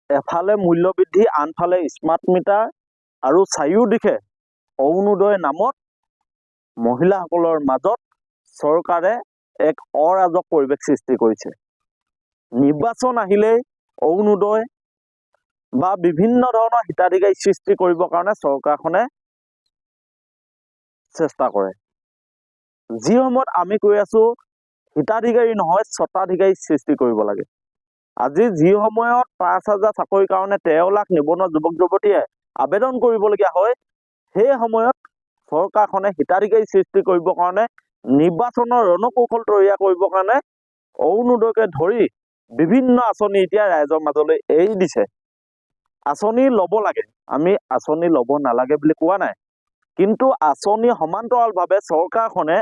এফালে মূল্যবৃদ্ধি, আনফালে স্মাৰ্ট মিটাৰ আৰু চাৰিওদিশে অৰুণোদয় নামত মহিলাসকলৰ মাজত চৰকাৰে এক অৰাজক পৰিৱেশ সৃষ্টি কৰিছে। নিৰ্বাচন আহিলেই অৰুণোদয় বা বিভিন্ন ধৰণৰ হিতাধিকাৰী সৃষ্টি কৰিবৰ কাৰণে চৰকাৰখনে চেষ্টা কৰে। যি সময়ত আমি কৈ আছো হিতাধিকাৰী নহয় স্বত্বাধিকাৰী সৃষ্টি কৰিব লাগে। আজি যি সময়ত 5,000 চাকৰিৰ কাৰণে 13 লাখ নিবনুৱা যুৱক যুৱতীয়ে আবেদন কৰিবলগীয়া হয়, সেই সময়ত চৰকাৰখনে হিতাধিকাৰী সৃষ্টি কৰিবৰ কাৰণে নিৰ্বাচনৰ ৰণকৌশল তৈয়াৰ কৰিবৰ কাৰণে অৰুণোদয়কে ধৰি বিভিন্ন আঁচনি এতিয়া ৰাইজৰ মাজলৈ এৰি দিছে। আঁচনি ল'ব লাগে, আমি আঁচনি ল'ব নালাগে বুলি কোৱা নাই, কিন্তু আঁচনি সমান্তৰালভাৱে চৰকাৰখনে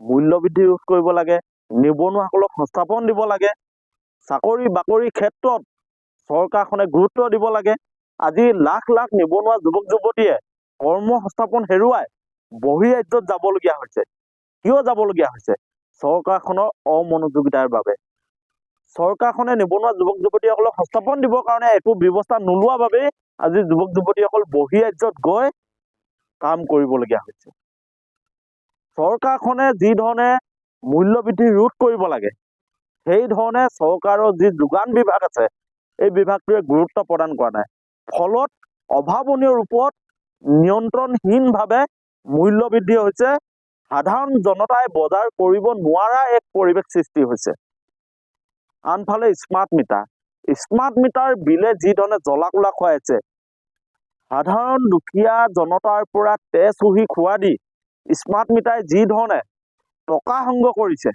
মূল্যবৃদ্ধি ৰোধ কৰিব লাগে, নিবনুৱাসকলক সংস্থাপন দিব লাগে, চাকৰি বাকৰিৰ ক্ষেত্ৰত চৰকাৰখনে গুৰুত্ব দিব লাগে। আজি লাখ লাখ নিবনুৱা যুৱক যুৱতীয়ে কৰ্মসংস্থাপন হেৰুৱাই বহিৰাজ্যত যাবলগীয়া হৈছে। কিয় যাবলগীয়া হৈছে? চৰকাৰখনৰ অমনোযোগিতাৰ বাবে। চৰকাৰখনে নিবনুৱা যুৱক যুৱতীসকলক সংস্থাপন দিবৰ কাৰণে একো ব্যৱস্থা নোলোৱাৰ বাবেই আজি যুৱক যুৱতীসকল বহিৰাজ্যত গৈ কাম কৰিবলগীয়া হৈছে। চৰকাৰখনে যি ধৰণে মূল্যবৃদ্ধি ৰোধ কৰিব লাগে, সেই ধৰণে চৰকাৰৰ যি যোগান বিভাগ আছে, এই বিভাগটোৱে গুৰুত্ব প্ৰদান কৰা নাই। ফলত অভাৱনীয় ৰূপত নিয়ন্ত্ৰণহীনভাৱে মূল্যবৃদ্ধি হৈছে। সাধাৰণ জনতাই বজাৰ কৰিব নোৱাৰা এক পৰিৱেশ সৃষ্টি হৈছে। আনফালে স্মাৰ্ট মিটাৰ বিলে যি ধৰণে জ্বলা-কোলা খুৱাইছে, সাধাৰণ দুখীয়া জনতাৰ পৰা তেজ উহি খোৱা দি স্মাৰ্ট মিটাৰে যি ধৰণে টকা সংগ্ৰহ কৰিছে,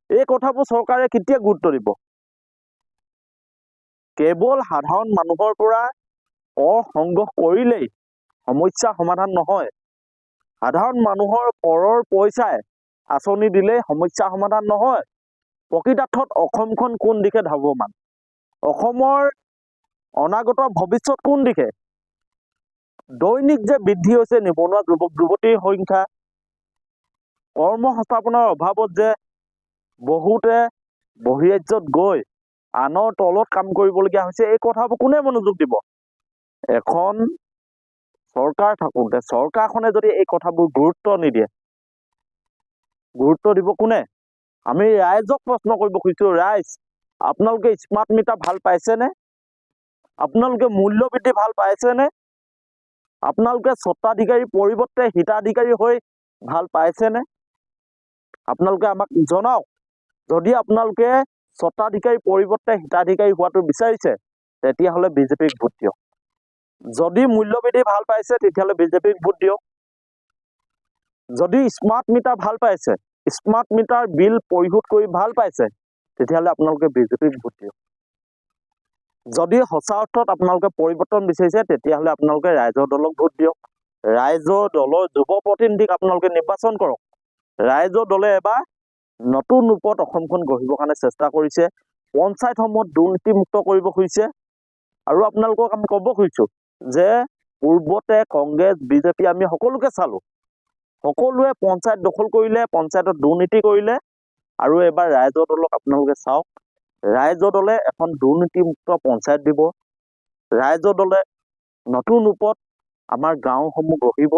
এই কথাবোৰ চৰকাৰে কেতিয়া গুৰুত্ব দিব? কেৱল সাধাৰণ মানুহৰ পৰা কৰ সংগ্ৰহ কৰিলেই সমস্যা সমাধান নহয়। সাধাৰণ মানুহৰ কৰৰ পইচাই আঁচনি দিলেই সমস্যা সমাধান নহয়। প্ৰকৃতাৰ্থত অসমখন কোন দিশে ধাৱমান? অসমৰ অনাগত ভৱিষ্যত কোন দিশে? দৈনিক যে বৃদ্ধি হৈছে নিবনুৱা যুৱক যুৱতীৰ সংখ্যা, কৰ্মসংস্থাপনৰ অভাৱত যে বহুতে বহিৰাজ্যত গৈ আনৰ তলত কাম কৰিবলগীয়া হৈছে, এই কথাবোৰ কোনে মনোযোগ দিব? এখন চৰকাৰ থাকোঁতে চৰকাৰখনে যদি এই কথাবোৰ গুৰুত্ব নিদিয়ে, গুৰুত্ব দিব কোনে? আমি ৰাইজক প্ৰশ্ন কৰিব খুজিছোঁ, ৰাইজ আপোনালোকে স্মাৰ্ট মিটাৰ ভাল পাইছেনে? আপোনালোকে মূল্যবৃদ্ধি ভাল পাইছেনে? আপোনালোকে স্বত্বাধিকাৰীৰ পৰিৱৰ্তে হিতাধিকাৰী হৈ ভাল পাইছেনে? আপোনালোকে আমাক জনাওক। যদি আপোনালোকে স্বত্বাধিকাৰীৰ পৰিৱৰ্তে হিতাধিকাৰী হোৱাটো বিচাৰিছে, তেতিয়াহ'লে বিজেপিক ভোট দিয়ক। যদি মূল্যবৃদ্ধি ভাল পাইছে, তেতিয়াহ'লে বিজেপিক ভোট দিয়ক। যদি স্মাৰ্ট মিটাৰ ভাল পাইছে, স্মাৰ্ট মিটাৰ বিল পৰিশোধ কৰি ভাল পাইছে, তেতিয়াহ'লে আপোনালোকে বিজেপিক ভোট দিয়ক। যদি সঁচা অৰ্থত আপোনালোকে পৰিৱৰ্তন বিচাৰিছে, তেতিয়াহ'লে আপোনালোকে ৰাইজৰ দলক ভোট দিয়ক। ৰাইজৰ দলৰ যুৱ প্ৰতিনিধিক আপোনালোকে নিৰ্বাচন কৰক। ৰাইজৰ দলে এবাৰ নতুন ৰূপত অসমখন গঢ়িবৰ কাৰণে চেষ্টা কৰিছে। পঞ্চায়তসমূহত দুৰ্নীতিমুক্ত কৰিব খুজিছে। আৰু আপোনালোকক আমি ক'ব খুজিছোঁ যে পূৰ্বতে কংগ্ৰেছ বিজেপি আমি সকলোকে চালোঁ, সকলোৱে পঞ্চায়ত দখল কৰিলে, পঞ্চায়তত দুৰ্নীতি কৰিলে। আৰু এবাৰ ৰাইজৰ দলক আপোনালোকে চাওক, ৰাইজৰ দলে এখন দুৰ্নীতিমুক্ত পঞ্চায়ত দিব। ৰাইজৰ দলে নতুন ৰূপত আমাৰ গাঁওসমূহ গঢ়িব।